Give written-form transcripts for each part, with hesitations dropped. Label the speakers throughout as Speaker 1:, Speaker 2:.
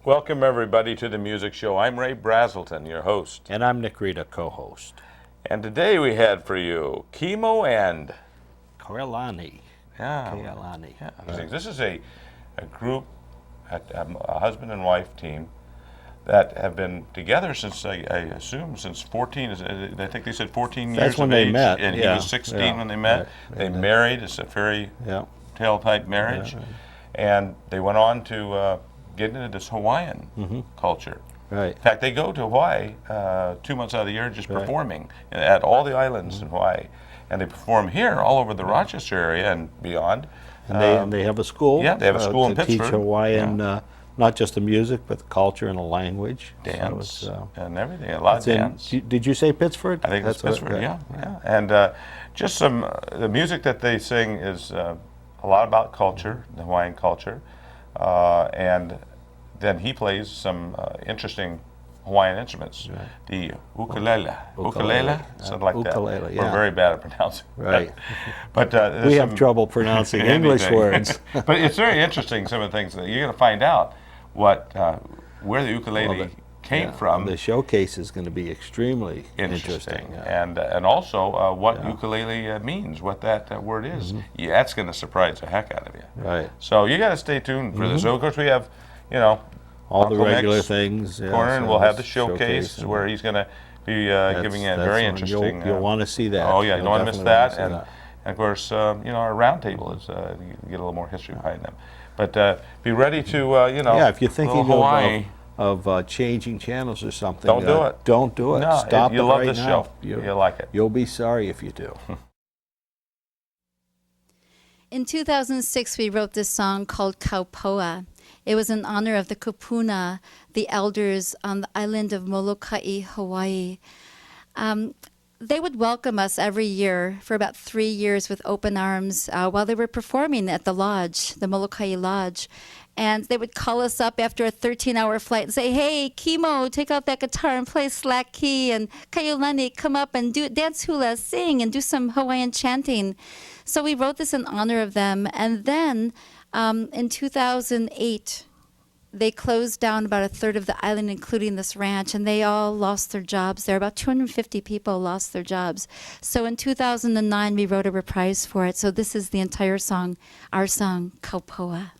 Speaker 1: Welcome, everybody, to the Music Show. I'm Ray Braselton, your host.
Speaker 2: And I'm Nick Rita, co-host.
Speaker 1: And today we had for you Kimo and
Speaker 2: Ka'iulani. Ka'iulani.
Speaker 1: Yeah. Right. This is a group, a husband and wife team that have been together since, I assume, since 14, I think they said 14 years
Speaker 2: That's when
Speaker 1: of
Speaker 2: they
Speaker 1: age.
Speaker 2: met.
Speaker 1: And he was 16 when they met. Right. They married. It's a fairy tale type marriage. Yeah, right. And they went on to get into this Hawaiian culture. Right. In fact, they go to Hawaii 2 months out of the year just performing at all the islands in Hawaii. And they perform here all over the Rochester area and beyond.
Speaker 2: And they have a school.
Speaker 1: Yeah, they have a school in Pittsburgh.
Speaker 2: To teach Hawaiian, not just the music, but the culture and the language.
Speaker 1: Dance and everything, a lot of dance.
Speaker 2: Did you say Pittsburgh?
Speaker 1: I think it's Pittsburgh, yeah. And just the music that they sing is a lot about culture, the Hawaiian culture. And then he plays some interesting Hawaiian instruments. Right. The ukulele, something like that. Yeah. We're very bad at pronouncing.
Speaker 2: Right.
Speaker 1: But
Speaker 2: we have trouble pronouncing English words.
Speaker 1: But it's very interesting, some of the things that you're going to find out where the ukulele came from.
Speaker 2: The showcase is going to be extremely interesting.
Speaker 1: And also what ukulele means, what that word is. Yeah, that's going to surprise the heck out of you.
Speaker 2: Right.
Speaker 1: So you got to stay tuned for this. So of course we have,
Speaker 2: all the regular things.
Speaker 1: Corner, and we'll have the showcase where he's going to be giving a very interesting.
Speaker 2: You'll want to see that.
Speaker 1: Oh yeah, you don't want to miss that. And of course, our round table is you get a little more history behind them. But be ready to
Speaker 2: if you're thinking of changing channels or something,
Speaker 1: don't do it.
Speaker 2: Don't do it.
Speaker 1: No,
Speaker 2: Stop
Speaker 1: you
Speaker 2: it
Speaker 1: love
Speaker 2: right
Speaker 1: this
Speaker 2: now.
Speaker 1: show. You'll like it.
Speaker 2: You'll be sorry if you do.
Speaker 3: In 2006, we wrote this song called Kaupoa. It was in honor of the kupuna, the elders on the island of Molokai, Hawaii. They would welcome us every year for about 3 years with open arms while they were performing at the lodge, the Molokai Lodge. And they would call us up after a 13-hour flight and say, "Hey, Kimo, take out that guitar and play slack key. And Ka'iulani, come up and dance hula, sing, and do some Hawaiian chanting." So we wrote this in honor of them. And then in 2008, they closed down about a third of the island, including this ranch, and they all lost their jobs there. About 250 people lost their jobs. So in 2009, we wrote a reprise for it. So this is the entire song, our song, Kaupoa.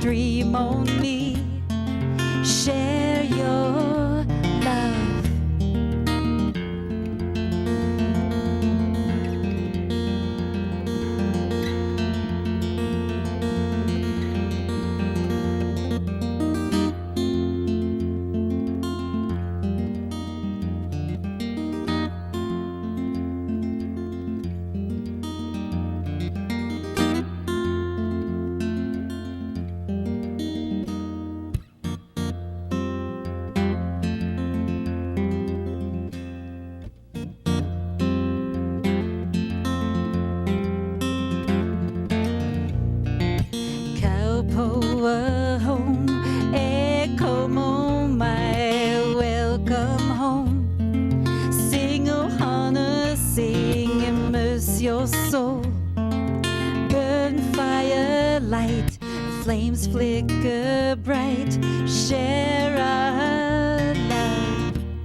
Speaker 3: Dream on me, share your love. Kaupoa home, echo mo my welcome home. Sing Ohana, sing immerse your soul. Burn fire light, flames flicker bright. Share our love.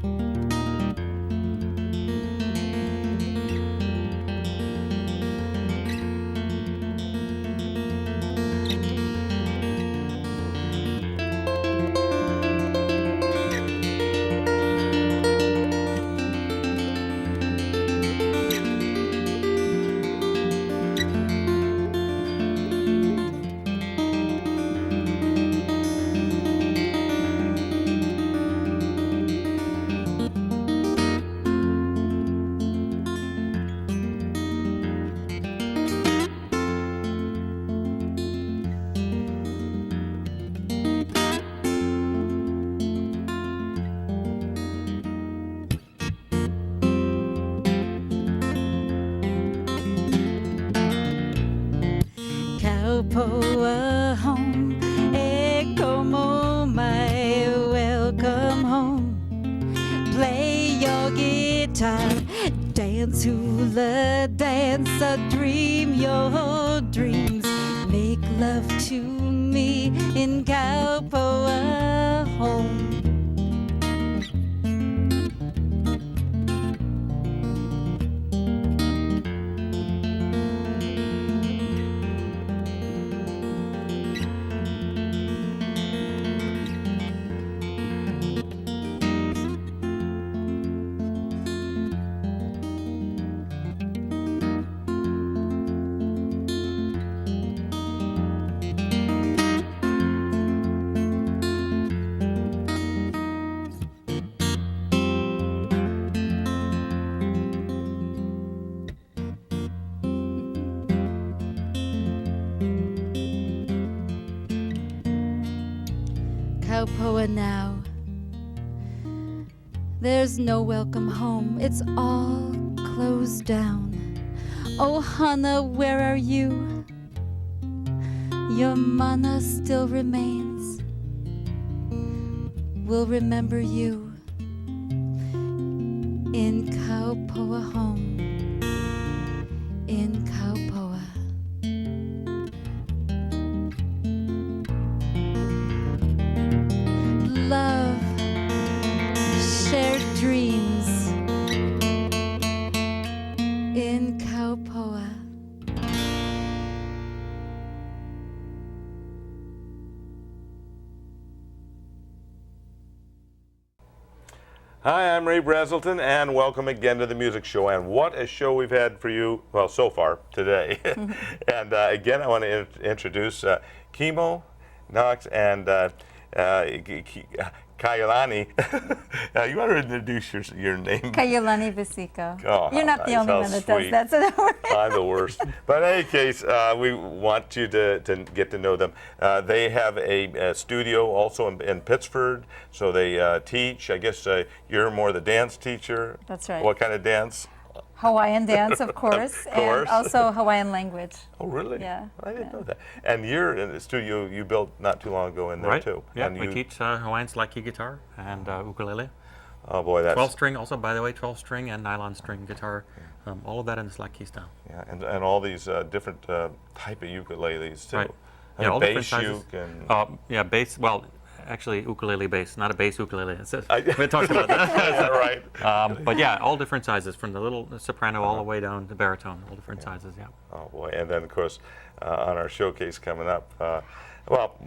Speaker 3: Kaupoa home. E como mai, welcome home. Play your guitar, dance hula dance, dream your dreams. Make love to me in Kaupoa home. Kaupoa now. There's no welcome home, it's all closed down. Oh Hana, where are you? Your mana still remains. We'll remember you in Kaupoa home. In Kaupoa. Love, shared dreams in Kaupoa.
Speaker 1: Hi, I'm Ray Braselton, and welcome again to the Music Show. And what a show we've had for you, well, so far today. And again, I want to introduce Kimo, Knox, and Ka'iulani. You want to introduce your name?
Speaker 3: Ka'iulani Visico.
Speaker 1: Oh,
Speaker 3: You're not the
Speaker 1: nice.
Speaker 3: only
Speaker 1: How
Speaker 3: one that
Speaker 1: sweet.
Speaker 3: does that. So
Speaker 1: I'm the worst. But in any case, we want you to get to know them. They have a studio also in Pittsburgh, so they teach. I guess you're more the dance teacher.
Speaker 3: That's right.
Speaker 1: What kind of dance?
Speaker 3: Hawaiian dance, of course, and also Hawaiian language.
Speaker 1: Oh, really?
Speaker 3: Yeah.
Speaker 1: I didn't know that. And you're in the studio you built not too long ago in there,
Speaker 4: right.
Speaker 1: too.
Speaker 4: Yeah,
Speaker 1: and
Speaker 4: we teach Hawaiian slide guitar and ukulele.
Speaker 1: Oh, boy, that's...
Speaker 4: 12-string, also, by the way, 12-string and nylon string guitar. All of that in the slide key style.
Speaker 1: Yeah, and all these different type of ukuleles, too.
Speaker 4: Right.
Speaker 1: I
Speaker 4: Yeah,
Speaker 1: mean,
Speaker 4: all different
Speaker 1: bass
Speaker 4: sizes.
Speaker 1: uke and...
Speaker 4: Yeah, bass, well, actually ukulele bass, not a bass ukulele. We talked about that.
Speaker 1: Right.
Speaker 4: But yeah, all different sizes, from the little soprano all the way down to baritone, all different sizes, yeah.
Speaker 1: Oh, boy. And then, of course, on our showcase coming up, well,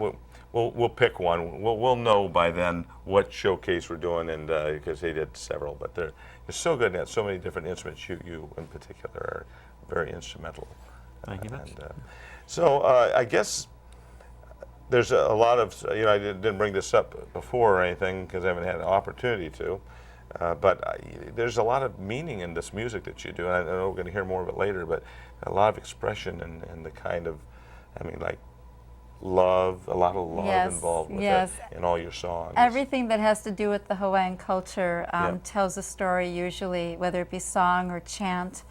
Speaker 1: we'll pick one. We'll know by then what showcase we're doing, and because they did several, but they're so good at so many different instruments. You in particular are very instrumental.
Speaker 4: Thank you much.
Speaker 1: So I guess there's a lot of, I didn't bring this up before or anything because I haven't had an opportunity to, but there's a lot of meaning in this music that you do, and I know we're going to hear more of it later, but a lot of expression and the kind of, like love, a lot of love involved with it in all your songs.
Speaker 3: Everything that has to do with the Hawaiian culture tells a story usually, whether it be song or chant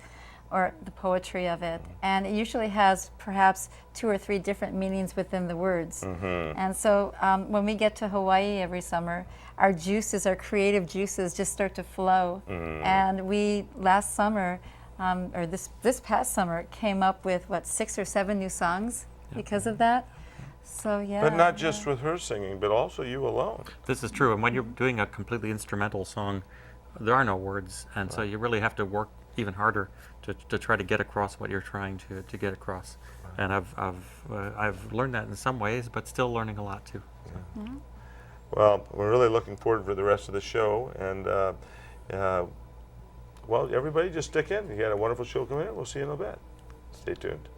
Speaker 3: or the poetry of it. And it usually has perhaps 2 or 3 different meanings within the words. And so when we get to Hawaii every summer, our juices, our creative juices just start to flow. And we, last summer, or this past summer, came up with, 6 or 7 new songs because of that. So yeah.
Speaker 1: But not just with her singing, but also you alone.
Speaker 4: This is true, and when you're doing a completely instrumental song, there are no words, and so you really have to work even harder to try to get across what you're trying to get across. And I've learned that in some ways, but still learning a lot too. So.
Speaker 1: Well, we're really looking forward for the rest of the show, and well, everybody just stick in. You got a wonderful show coming in. We'll see you in a bit. Stay tuned.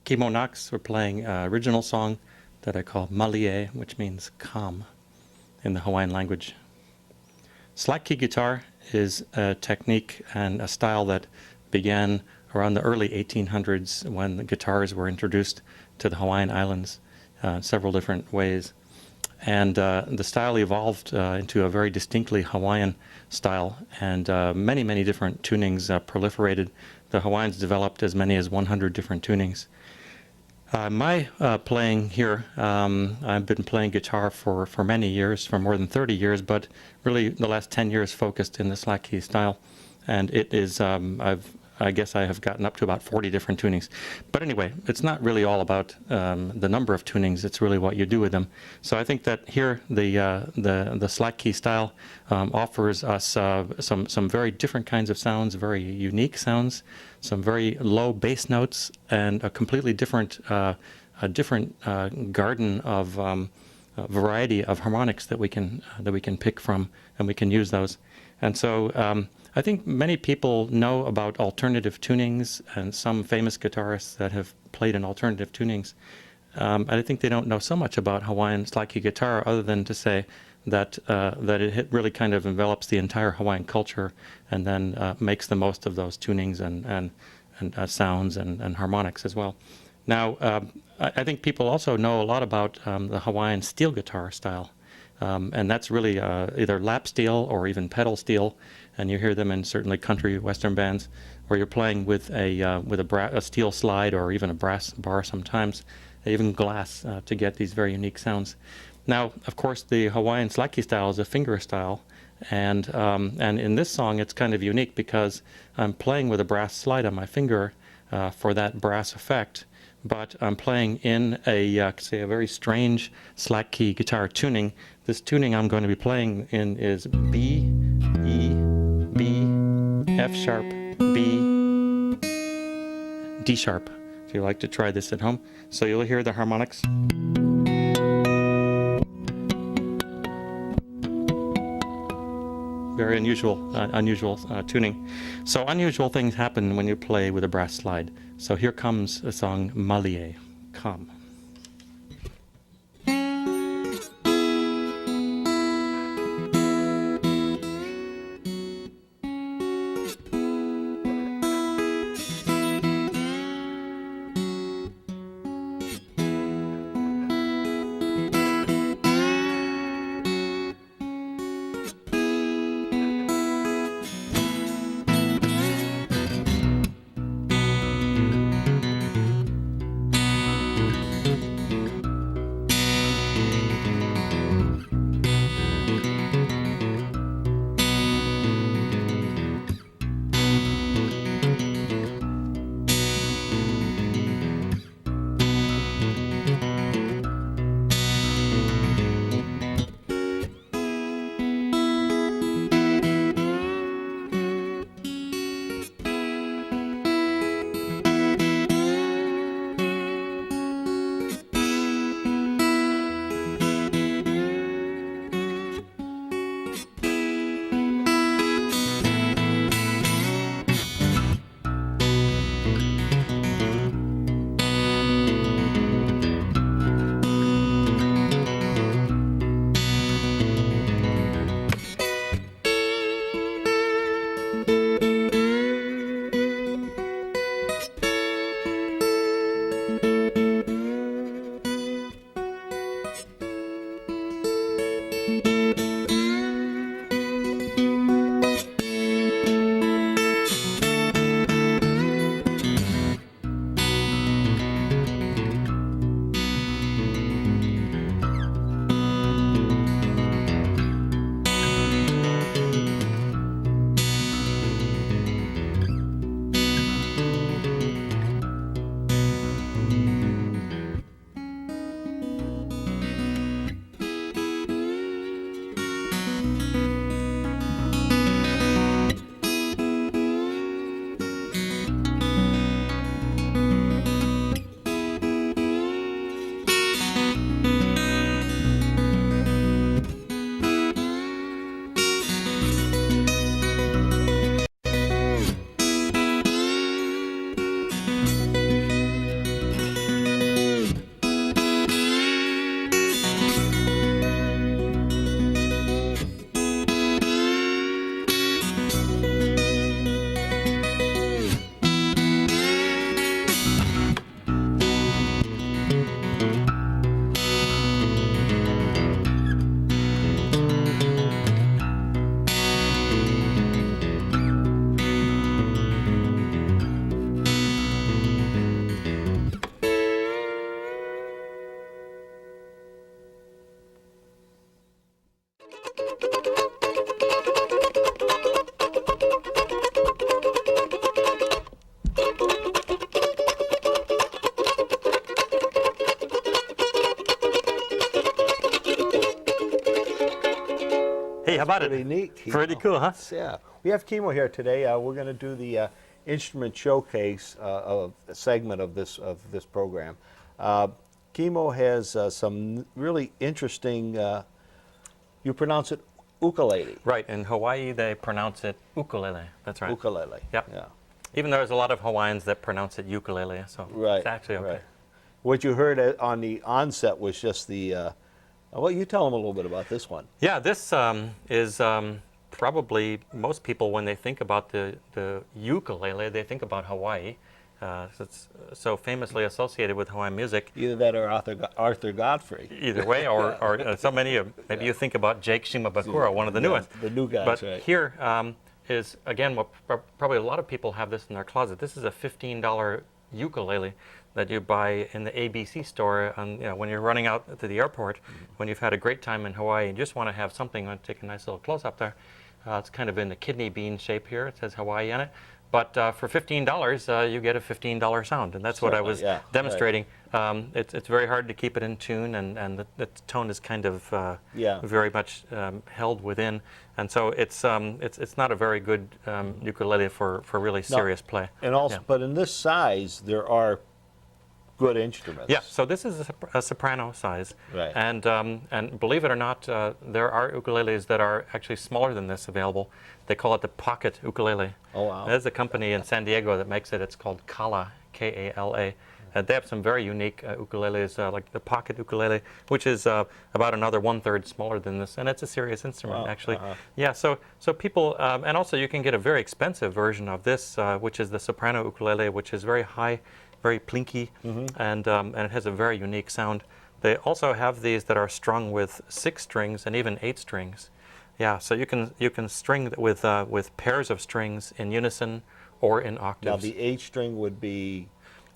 Speaker 4: Kimo Knox, we're playing an original song that I call Malie, which means calm in the Hawaiian language. Slide key guitar is a technique and a style that began around the early 1800s when the guitars were introduced to the Hawaiian Islands several different ways. And the style evolved into a very distinctly Hawaiian style, and many, many different tunings proliferated. The Hawaiians developed as many as 100 different tunings. My playing here, I've been playing guitar for many years, for more than 30 years, but really the last 10 years focused in the slack key style. And it is, I guess I have gotten up to about 40 different tunings. But anyway, it's not really all about the number of tunings, it's really what you do with them. So I think that here the slack key style offers us some very different kinds of sounds, very unique sounds, some very low bass notes, and a completely different garden of variety of harmonics that we can pick from, and we can use those. And so I think many people know about alternative tunings and some famous guitarists that have played in alternative tunings. I think they don't know so much about Hawaiian slack key guitar, other than to say that it really kind of envelops the entire Hawaiian culture, and then makes the most of those tunings and sounds and harmonics as well. Now, I think people also know a lot about the Hawaiian steel guitar style. And that's really either lap steel or even pedal steel, and you hear them in certainly country western bands, where you're playing with a steel slide or even a brass bar sometimes, even glass, to get these very unique sounds. Now, of course, the Hawaiian slack key style is a finger style, and in this song it's kind of unique because I'm playing with a brass slide on my finger for that brass effect. But I'm playing in say a very strange slack key guitar tuning. This tuning I'm going to be playing in is B, E, B, F sharp, B, D sharp, if you like to try this at home. So you'll hear the harmonics. Very unusual tuning. So unusual things happen when you play with a brass slide. So here comes the song Malie, Come. Hey, how about
Speaker 2: Pretty
Speaker 4: it?
Speaker 2: neat. Kimo.
Speaker 4: Pretty cool, huh?
Speaker 2: Yeah. We have Kimo here today. We're going to do the instrument showcase of a segment of this program. Kimo has some really interesting. You pronounce it ukulele.
Speaker 4: Right. In Hawaii, they pronounce it ukulele. That's right.
Speaker 2: Ukulele.
Speaker 4: Yep.
Speaker 2: Yeah.
Speaker 4: Even though there's a lot of Hawaiians that pronounce it ukulele, so
Speaker 2: Right.
Speaker 4: it's actually okay.
Speaker 2: Right. What you heard on the onset was just the. Well, you tell them a little bit about this one.
Speaker 4: Yeah, this is probably most people, when they think about the ukulele, they think about Hawaii. It's so famously associated with Hawaiian music.
Speaker 2: Either that or Arthur Godfrey.
Speaker 4: Either way, or so many of, maybe you think about Jake Shimabukuro, one of the newest.
Speaker 2: The new guys,
Speaker 4: But
Speaker 2: right.
Speaker 4: here is, again, what probably a lot of people have this in their closet. This is a $15 ukulele that you buy in the ABC store when you're running out to the airport, when you've had a great time in Hawaii and just want to have something, want to take a nice little close-up there. It's kind of in the kidney bean shape here. It says Hawaii on it. But for $15, you get a $15 sound, and that's what I was demonstrating. Right. It's very hard to keep it in tune, and the tone is kind of very much held within, and so it's not a very good ukulele for really serious play.
Speaker 2: And also, but in this size, there are good instruments.
Speaker 4: Yeah, so this is a soprano size,
Speaker 2: right.
Speaker 4: And believe it or not, there are ukuleles that are actually smaller than this available. They call it the pocket ukulele.
Speaker 2: Oh wow!
Speaker 4: There's a company in San Diego that makes it. It's called Kala, K-A-L-A. They have some very unique ukuleles, like the pocket ukulele, which is about another 1/3 smaller than this, and it's a serious instrument, actually. Yeah, so people, and also you can get a very expensive version of this, which is the soprano ukulele, which is very high, very plinky, and it has a very unique sound. They also have these that are strung with 6 strings and even 8 strings. Yeah, so you can string with pairs of strings in unison or in octaves.
Speaker 2: Now the 8 string would be.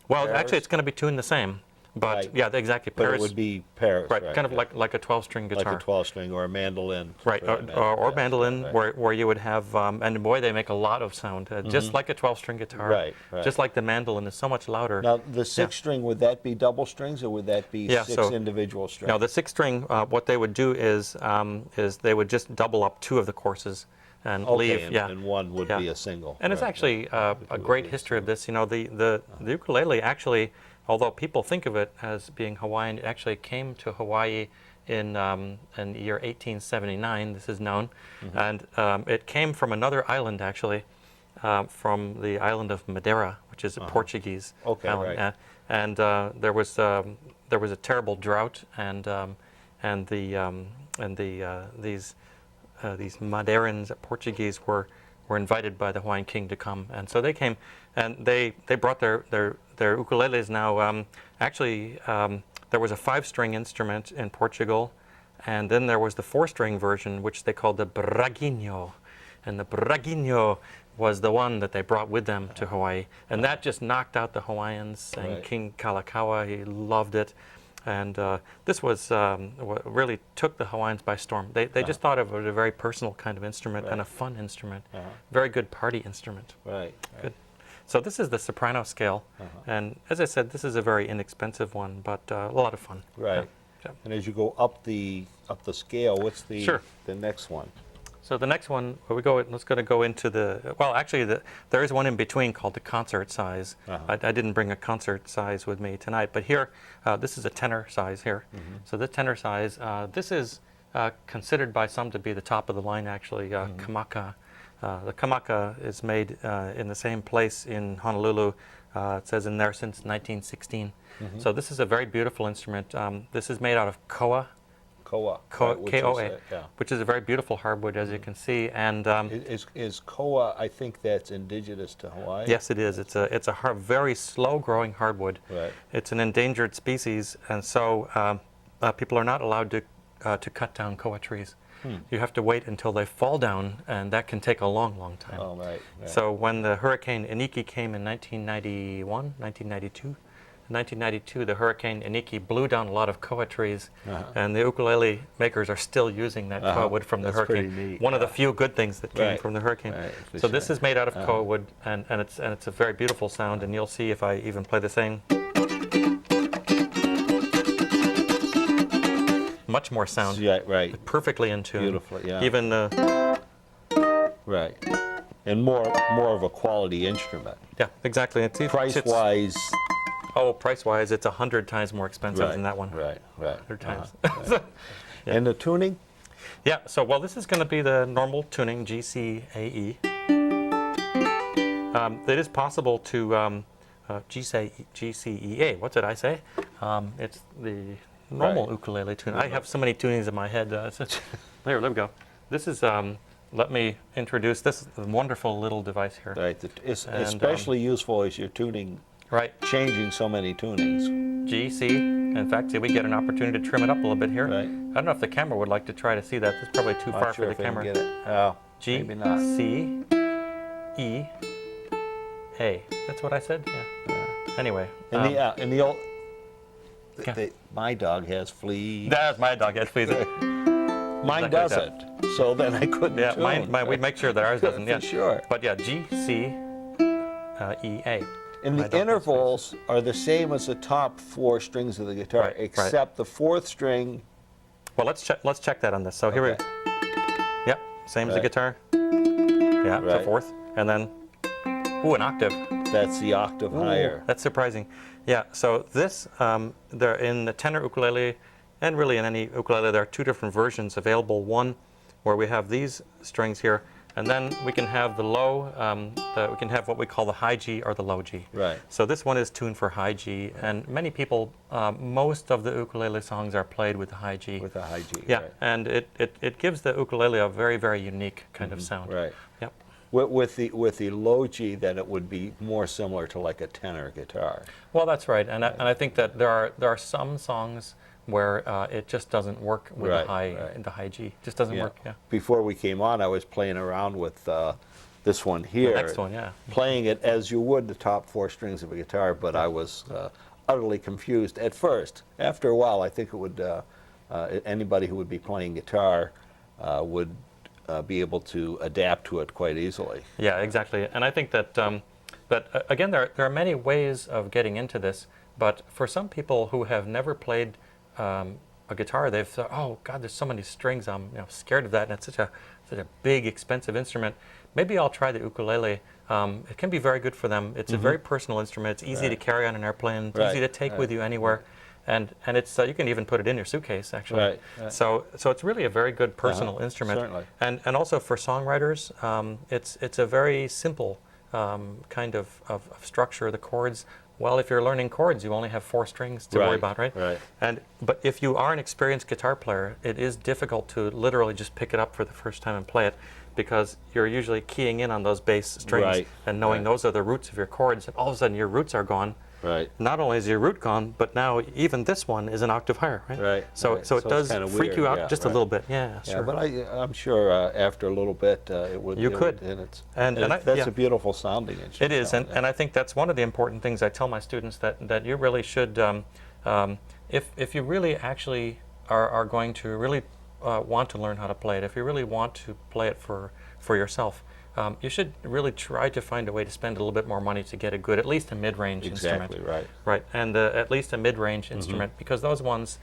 Speaker 4: Well,
Speaker 2: pairs?
Speaker 4: actually, it's going to be 2 in the same. But
Speaker 2: right.
Speaker 4: yeah, exactly. Pairs.
Speaker 2: But it would be pairs.
Speaker 4: Right, kind of like a 12-string guitar.
Speaker 2: Like a 12-string or a mandolin.
Speaker 4: Right, or mandolin,
Speaker 2: right.
Speaker 4: where you would have, and boy, they make a lot of sound, just like a 12-string guitar.
Speaker 2: Right.
Speaker 4: Just like the mandolin is so much louder.
Speaker 2: Now, the 6-string, would that be double strings or would that be 6 individual strings?
Speaker 4: No, the 6-string, what they would do is they would just double up 2 of the courses and leave.
Speaker 2: And one would be a single.
Speaker 4: And it's actually a great history of this. You know, the ukulele actually, although people think of it as being Hawaiian, it actually came to Hawaii in the year 1879, this is known. And it came from another island, actually, from the island of Madeira, which is a Portuguese island.
Speaker 2: Right.
Speaker 4: And there was a terrible drought, and these Madeirans, Portuguese, were invited by the Hawaiian king to come, and so they came, and they brought their ukuleles. Now, actually, there was a 5-string instrument in Portugal, and then there was the 4-string version, which they called the braguinho, and the braguinho was the one that they brought with them to Hawaii, and that just knocked out the Hawaiians. And King Kalakaua, he loved it. And this was what really took the Hawaiians by storm. They just thought of it as a very personal kind of instrument and a fun instrument. Very good party instrument.
Speaker 2: Right.
Speaker 4: Good. So this is the soprano scale. And as I said, this is a very inexpensive one, but a lot of fun.
Speaker 2: Right.
Speaker 4: Yeah.
Speaker 2: And as you go up the scale, what's the next one?
Speaker 4: So the next one, let's go into the, well, actually, there is one in between called the concert size. I didn't bring a concert size with me tonight, but here, this is a tenor size here. So the tenor size, this is considered by some to be the top of the line, actually, kamaka. The kamaka is made in the same place in Honolulu. It says in there since 1916. So this is a very beautiful instrument. This is made out of koa. K-O-A, which is a very beautiful hardwood, as you can see. And
Speaker 2: is koa? I think that's indigenous to Hawaii.
Speaker 4: Yes, it is. It's a very slow-growing hardwood.
Speaker 2: Right.
Speaker 4: It's an endangered species, and so people are not allowed to cut down koa trees. You have to wait until they fall down, and that can take a long, long time.
Speaker 2: Oh, right.
Speaker 4: So when the Hurricane Iniki came in 1992, 1992, the Hurricane Iniki blew down a lot of koa trees, and the ukulele makers are still using that koa wood from the hurricane.
Speaker 2: Pretty neat.
Speaker 4: One of the few good things that came from the hurricane.
Speaker 2: Right,
Speaker 4: so this is made out of koa wood, and it's a very beautiful sound, and you'll see if I even play the same. Much more sound.
Speaker 2: Yeah, right.
Speaker 4: Perfectly in tune.
Speaker 2: Beautifully, yeah.
Speaker 4: Even
Speaker 2: right. And more of a quality instrument.
Speaker 4: yeah, exactly.
Speaker 2: Price-wise.
Speaker 4: Oh, price-wise, it's 100 times more expensive than that one.
Speaker 2: Right.
Speaker 4: 100 times.
Speaker 2: Right. And the tuning?
Speaker 4: Yeah, so, well, this is going to be the normal tuning, G, C, A, E. It is possible to G, C, E, A. What did I say? It's the normal ukulele tune. I have so many tunings in my head. There we go. This is, let me introduce this wonderful little device here.
Speaker 2: Right. It's especially useful as you're tuning.
Speaker 4: Right.
Speaker 2: Changing so many tunings.
Speaker 4: G, C. In fact, see, we get an opportunity to trim it up a little bit here.
Speaker 2: Right.
Speaker 4: I don't know if the camera would like to try to see that. It's probably too far for the camera.
Speaker 2: Get it. Oh,
Speaker 4: G,
Speaker 2: maybe not.
Speaker 4: C, E, A. That's what I said? Yeah. Anyway.
Speaker 2: In the old...
Speaker 4: Yeah.
Speaker 2: My dog has fleas.
Speaker 4: That's my dog. Yes, please.
Speaker 2: Mine
Speaker 4: Exactly
Speaker 2: doesn't. So then I couldn't
Speaker 4: Yeah,
Speaker 2: tune.
Speaker 4: we make sure that ours doesn't. Yeah,
Speaker 2: For sure.
Speaker 4: But yeah, G, C, E, A.
Speaker 2: And
Speaker 4: My
Speaker 2: the
Speaker 4: dog
Speaker 2: intervals are the same as the top 4 strings of the guitar,
Speaker 4: Right,
Speaker 2: except the 4th string.
Speaker 4: Well, let's check that on this. So here we
Speaker 2: Okay.
Speaker 4: Yep, same as the
Speaker 2: Right.
Speaker 4: guitar. Yeah,
Speaker 2: Right.
Speaker 4: the 4th, and then an octave.
Speaker 2: That's the octave higher.
Speaker 4: That's surprising. Yeah, so this, there in the tenor ukulele, and really in any ukulele, there are 2 different versions available. One where we have these strings here, and then we can have the low, we can have what we call the high G or the low G.
Speaker 2: Right.
Speaker 4: So this one is tuned for high G, and many people, most of the ukulele songs are played with the high G.
Speaker 2: With a high G.
Speaker 4: Yeah,
Speaker 2: Right.
Speaker 4: and it gives the ukulele a very, very unique kind of sound.
Speaker 2: Right.
Speaker 4: Yep.
Speaker 2: With the low G, then it would be more similar to like a tenor guitar.
Speaker 4: Well, that's right, and I think that there are some songs where it just doesn't work with
Speaker 2: Right,
Speaker 4: the high G. Just doesn't work. Yeah.
Speaker 2: Before we came on, I was playing around with this one here.
Speaker 4: The next one, yeah.
Speaker 2: Playing it as you would the top 4 strings of a guitar, but I was utterly confused at first. After a while, I think it would anybody who would be playing guitar would be able to adapt to it quite easily.
Speaker 4: Yeah, exactly. And I think that, again, there are many ways of getting into this, but for some people who have never played a guitar, they've thought, oh God, there's so many strings, I'm scared of that, and it's such a big, expensive instrument. Maybe I'll try the ukulele. It can be very good for them. It's a very personal instrument. It's easy to carry on an airplane. It's easy to take with you anywhere. And it's you can even put it in your suitcase, actually.
Speaker 2: Right.
Speaker 4: So it's really a very good personal instrument.
Speaker 2: Certainly.
Speaker 4: And also for songwriters, it's a very simple kind of structure. The chords. Well, if you're learning chords, you only have 4 strings to worry about, right?
Speaker 2: Right.
Speaker 4: But if you are an experienced guitar player, it is difficult to literally just pick it up for the first time and play it, because you're usually keying in on those bass strings and knowing those are the roots of your chords, and all of a sudden your roots are gone.
Speaker 2: Right.
Speaker 4: Not only is your root gone, but now even this one is an octave higher, right?
Speaker 2: Right.
Speaker 4: So
Speaker 2: right.
Speaker 4: so it does
Speaker 2: it's
Speaker 4: freak
Speaker 2: weird.
Speaker 4: you out
Speaker 2: Yeah,
Speaker 4: just a little bit. Yeah,
Speaker 2: Yeah,
Speaker 4: sure.
Speaker 2: but I'm sure after a little bit it would.
Speaker 4: You could.
Speaker 2: That's a beautiful sounding instrument.
Speaker 4: It is, and I think that's one of the important things I tell my students, that you really should, if you really actually are going to really want to learn how to play it, if you really want to play it for yourself, you should really try to find a way to spend a little bit more money to get a good, at least a mid-range instrument.
Speaker 2: Exactly, right.
Speaker 4: Right, and at least a mid-range instrument, because those ones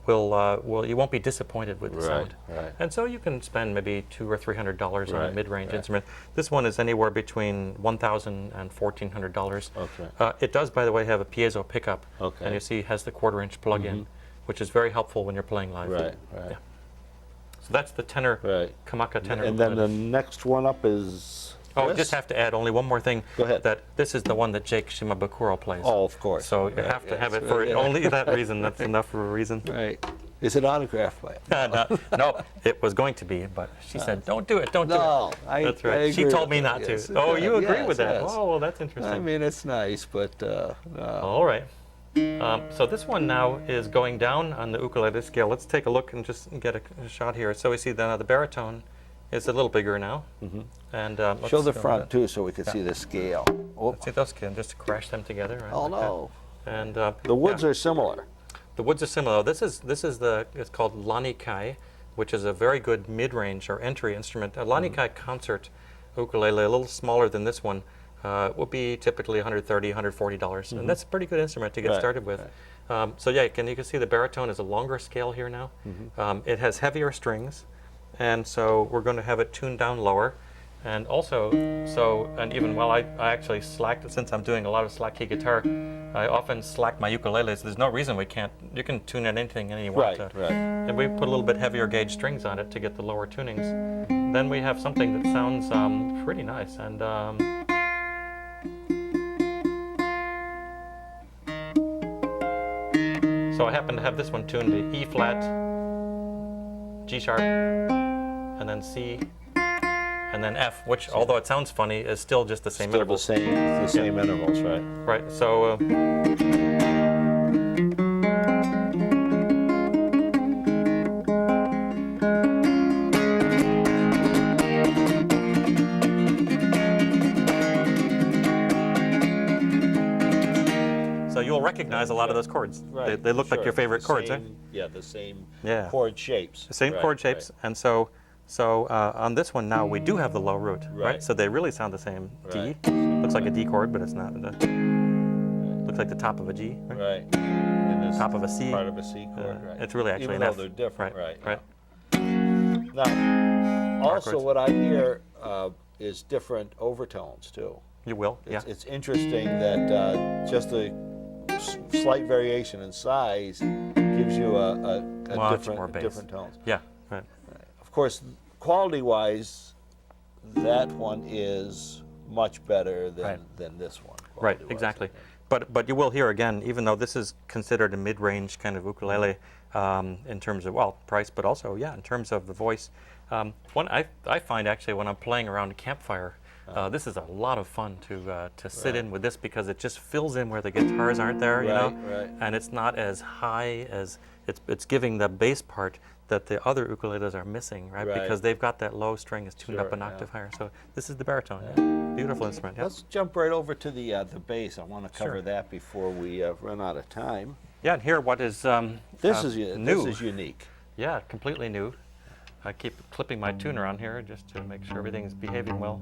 Speaker 4: will you won't be disappointed with the sound.
Speaker 2: Right.
Speaker 4: And so you can spend maybe $200 or $300 on a
Speaker 2: Right,
Speaker 4: mid-range
Speaker 2: right.
Speaker 4: instrument. This one is anywhere between $1,000 and $1,400.
Speaker 2: Okay.
Speaker 4: It does, by the way, have a piezo pickup,
Speaker 2: Okay.
Speaker 4: and you see it has the 1/4-inch plug-in, which is very helpful when you're playing live.
Speaker 2: Right.
Speaker 4: Yeah. So that's the tenor,
Speaker 2: Right.
Speaker 4: Kamaka tenor.
Speaker 2: And then the
Speaker 4: ukulele.
Speaker 2: next one up is.
Speaker 4: Oh,
Speaker 2: this?
Speaker 4: just have to add only one more thing.
Speaker 2: Go ahead.
Speaker 4: That this is the one that Jake Shimabukuro plays.
Speaker 2: Oh, of course.
Speaker 4: So you
Speaker 2: Right,
Speaker 4: have to have
Speaker 2: yes,
Speaker 4: it for
Speaker 2: yeah.
Speaker 4: only that reason. That's enough of a reason.
Speaker 2: Right. Is it autographed by him?
Speaker 4: No, it was going to be, but she said, "Don't do it, don't do
Speaker 2: No,
Speaker 4: it."
Speaker 2: I
Speaker 4: That's right.
Speaker 2: I
Speaker 4: She
Speaker 2: agree
Speaker 4: told
Speaker 2: with
Speaker 4: me
Speaker 2: that,
Speaker 4: not
Speaker 2: yes.
Speaker 4: to. Oh, you agree
Speaker 2: Yes,
Speaker 4: with that?
Speaker 2: yes.
Speaker 4: Oh, well, that's interesting.
Speaker 2: I mean, it's nice, but
Speaker 4: All right. So this one now is going down on the ukulele scale. Let's take a look and just get a shot here. So we see the baritone is a little bigger now. And let's
Speaker 2: show the
Speaker 4: go
Speaker 2: front
Speaker 4: with
Speaker 2: too, so we can see the scale. Oh,
Speaker 4: Let's see those, just to crash them together. Right,
Speaker 2: oh
Speaker 4: like that.
Speaker 2: no!
Speaker 4: And
Speaker 2: the woods are similar.
Speaker 4: The woods are similar. It's called lani kai, which is a very good mid-range or entry instrument. A lani kai concert ukulele, a little smaller than this one, will be typically $130, $140, and that's a pretty good instrument to get started with. So yeah, you can see the baritone is a longer scale here now. It has heavier strings, and so we're going to have it tuned down lower. And also, and even while I actually slacked, since I'm doing a lot of slack key guitar, I often slack my ukuleles. There's no reason we can't. You can tune in anything you want to. And we put a little bit heavier gauge strings on it to get the lower tunings. Then we have something that sounds pretty nice. And so I happen to have this one tuned to E flat, G sharp, and then C, and then F, which, although it sounds funny, is still just the same intervals.
Speaker 2: Still the same intervals, right?
Speaker 4: Right. So. So you'll recognize a lot of those chords.
Speaker 2: Right.
Speaker 4: They look like your favorite chords, right?
Speaker 2: Yeah, the same
Speaker 4: chord
Speaker 2: shapes.
Speaker 4: The same chord shapes, and so on this one now we do have the low root, right? So they really sound the same. D looks like a D chord, but it's not. Looks like the top of a G, right?
Speaker 2: Right. And
Speaker 4: top of a C.
Speaker 2: Part of a C chord, right?
Speaker 4: It's really actually
Speaker 2: Even
Speaker 4: an
Speaker 2: though
Speaker 4: F.
Speaker 2: they're different, right?
Speaker 4: Right.
Speaker 2: Now, also what I hear is different overtones too.
Speaker 4: You will, yeah.
Speaker 2: It's interesting that just a slight variation in size gives you a different tones.
Speaker 4: Yeah, right.
Speaker 2: Of course, quality-wise, that one is much better than this one.
Speaker 4: Right, exactly. But you will hear again, even though this is considered a mid-range kind of ukulele in terms of, well, price, but also, in terms of the voice. One I find actually when I'm playing around a campfire, this is a lot of fun to sit in with this because it just fills in where the guitars aren't there, you know, and it's not as high as it's giving the bass part that the other ukuleles are missing, right? Because they've got that low string is tuned up an octave higher. So this is the baritone. Beautiful instrument.
Speaker 2: Let's jump right over to the bass. I want to cover that before we run out of time.
Speaker 4: Yeah, and here what is new.
Speaker 2: This is unique.
Speaker 4: Yeah, completely new. I keep clipping my tuner on here just to make sure everything's behaving well.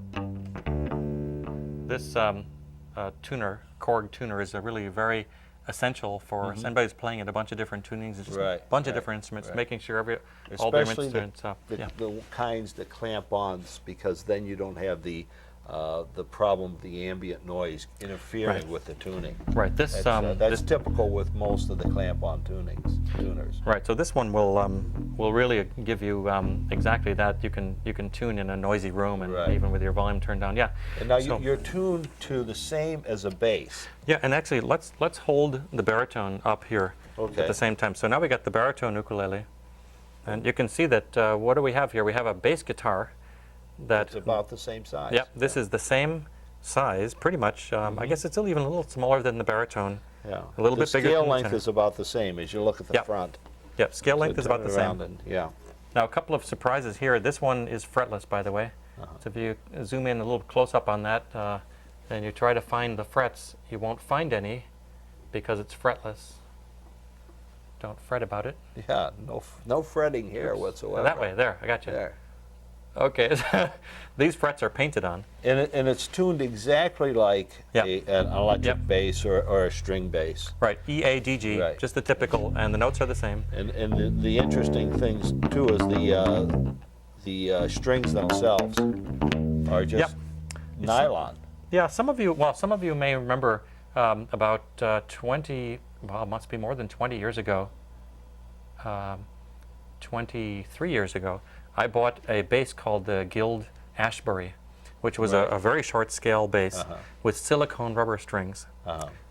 Speaker 4: This Korg tuner is a really very essential for anybody who's playing at a bunch of different tunings. It's just a bunch of different instruments, making sure all their instruments.
Speaker 2: The kinds that clamp on, because then you don't have the problem of the ambient noise interfering with the tuning.
Speaker 4: Right.
Speaker 2: That's typical with most of the clamp-on tuners.
Speaker 4: Right. So this one will really give you exactly that. You can tune in a noisy room and even with your volume turned down. Yeah.
Speaker 2: And now you're tuned to the same as a bass.
Speaker 4: Yeah. And actually, let's hold the baritone up here at the same time. So now we got the baritone ukulele, and you can see that what do we have here? We have a bass guitar.
Speaker 2: That's about the same size.
Speaker 4: Yeah, this is the same size, pretty much. I guess it's even a little smaller than the baritone.
Speaker 2: Yeah,
Speaker 4: a little bit bigger.
Speaker 2: The scale length is about the same as you look at the front.
Speaker 4: Yep, scale length is about the same.
Speaker 2: Yeah.
Speaker 4: Now, a couple of surprises here. This one is fretless, by the way. So if you zoom in a little close up on that, and you try to find the frets, you won't find any because it's fretless. Don't fret about it.
Speaker 2: Yeah, no fretting here whatsoever.
Speaker 4: That way, there, I got you.
Speaker 2: There.
Speaker 4: Okay, these frets are painted on.
Speaker 2: And it's tuned exactly like an electric bass or a string bass.
Speaker 4: Right, E, A, D, G, just the typical, and the notes are the same.
Speaker 2: And the interesting things too is the strings themselves are just nylon.
Speaker 4: Yeah, some of you may remember about 20, well, it must be more than 20 years ago, 23 years ago, I bought a bass called the Guild Ashbury, which was a very short scale bass with silicone rubber strings,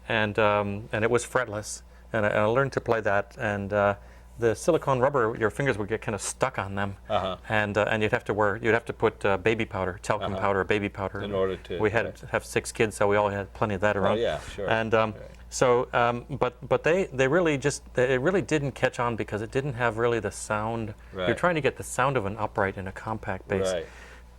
Speaker 4: and it was fretless, and I learned to play that. And the silicone rubber, your fingers would get kind of stuck on them, and you'd have to put baby powder, talcum powder, baby powder.
Speaker 2: In order to.
Speaker 4: We had to have 6 kids, so we all had plenty of that around.
Speaker 2: Oh yeah, sure.
Speaker 4: And so, but they really it really didn't catch on because it didn't have really the sound. You're trying to get the sound of an upright in a compact bass.
Speaker 2: Right.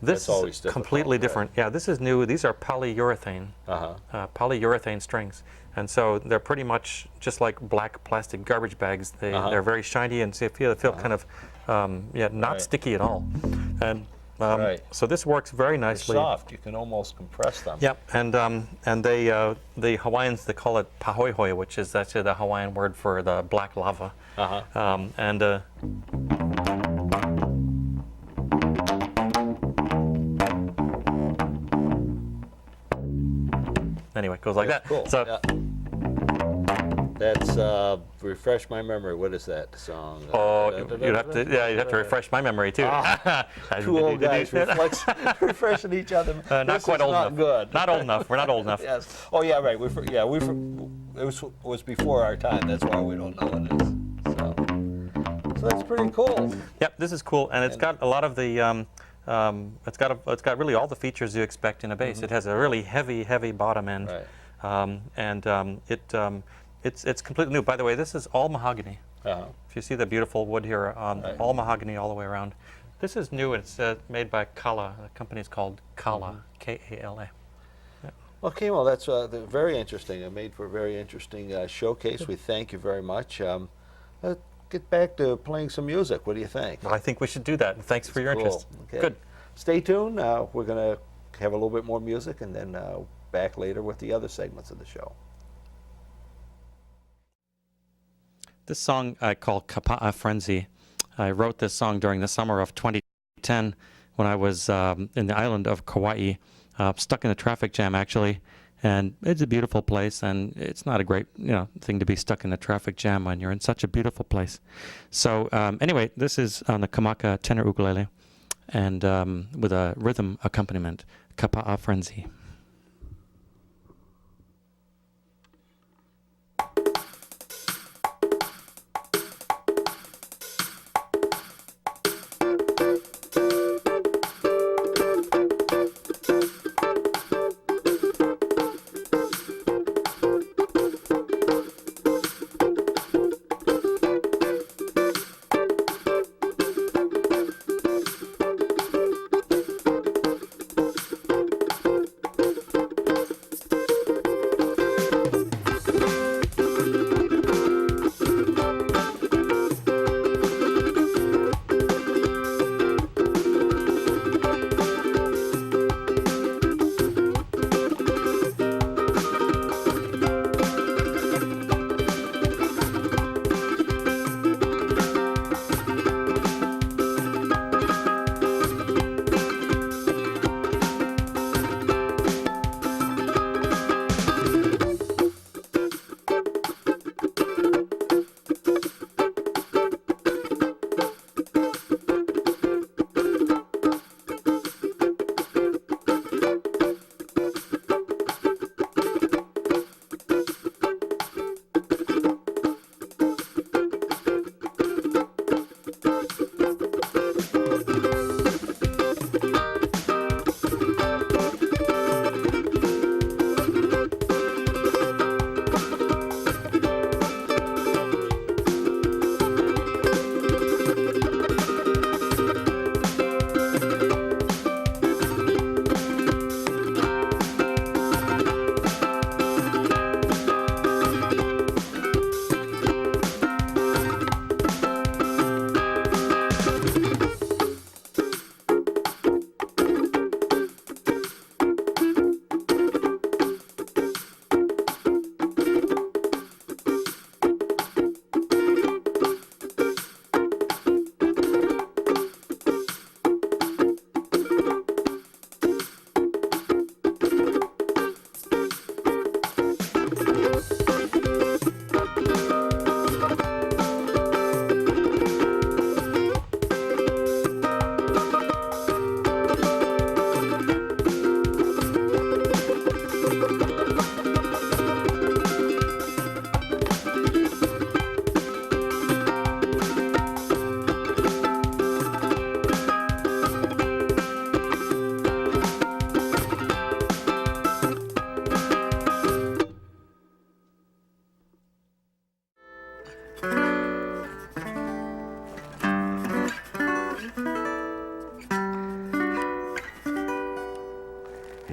Speaker 4: This is completely different. Yeah, this is new. These are polyurethane, polyurethane strings, And so they're pretty much just like black plastic garbage bags. They're very shiny and so feel kind of not sticky at all. And so this works very nicely.
Speaker 2: They're soft. You can almost compress them.
Speaker 4: Yep, and the Hawaiians, they call it pahoihoi, which is actually the Hawaiian word for the black lava. Anyway, it goes like that.
Speaker 2: Cool.
Speaker 4: So,
Speaker 2: that's refresh my memory. What is that song?
Speaker 4: you'd have to refresh my memory too.
Speaker 2: Two old guys refreshing each other.
Speaker 4: Not quite old enough.
Speaker 2: Good.
Speaker 4: Not old enough. We're not old enough.
Speaker 2: Yes. Oh yeah, right. It was before our time. That's why we don't know what it is. So that's pretty cool.
Speaker 4: Yep, this is cool, and it's got a lot of the. It's got really all the features you expect in a bass. It has a really heavy bottom end, it's completely new. By the way, this is all mahogany. If you see the beautiful wood here, all mahogany all the way around. This is new. It's made by Kala. The company's called Kala, K-A-L-A. Yeah.
Speaker 2: Well, Kimo, that's very interesting. It made for a very interesting showcase. We thank you very much. Let's get back to playing some music. What do you think?
Speaker 4: Well, I think we should do that. Thanks for your interest.
Speaker 2: Okay.
Speaker 4: Good.
Speaker 2: Stay tuned. We're going to have a little bit more music and then back later with the other segments of the show.
Speaker 4: This song I call Kapa'a Frenzy. I wrote this song during the summer of 2010 when I was in the island of Kauai, stuck in a traffic jam actually. And it's a beautiful place, and it's not a great thing to be stuck in a traffic jam when you're in such a beautiful place. So anyway, this is on the Kamaka tenor ukulele, and with a rhythm accompaniment, Kapa'a Frenzy.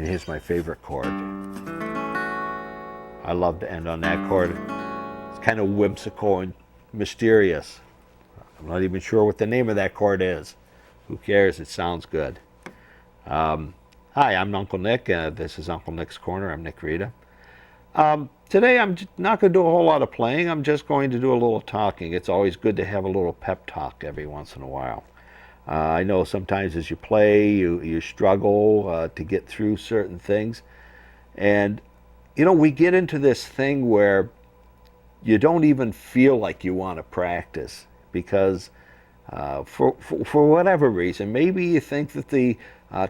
Speaker 2: And here's my favorite chord. I love to end on that chord. It's kind of whimsical and mysterious. I'm not even sure what the name of that chord is. Who cares? It sounds good. Hi, I'm Uncle Nick. This is Uncle Nick's Corner. I'm Nick Rita. Today I'm not going to do a whole lot of playing. I'm just going to do a little talking. It's always good to have a little pep talk every once in a while. I know sometimes as you play, you struggle to get through certain things. And, you know, we get into this thing where you don't even feel like you want to practice because for whatever reason, maybe you think that the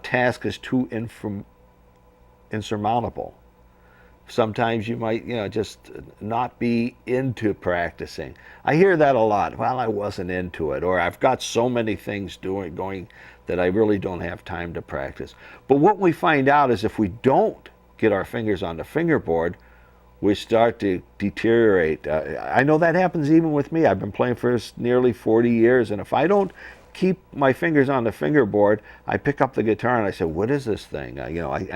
Speaker 2: task is too insurmountable. Sometimes you might, just not be into practicing. I hear that a lot. Well, I wasn't into it, or I've got so many things going that I really don't have time to practice. But what we find out is if we don't get our fingers on the fingerboard, we start to deteriorate. I know that happens even with me. I've been playing for nearly 40 years, and if I don't keep my fingers on the fingerboard, I pick up the guitar and I say, what is this thing? I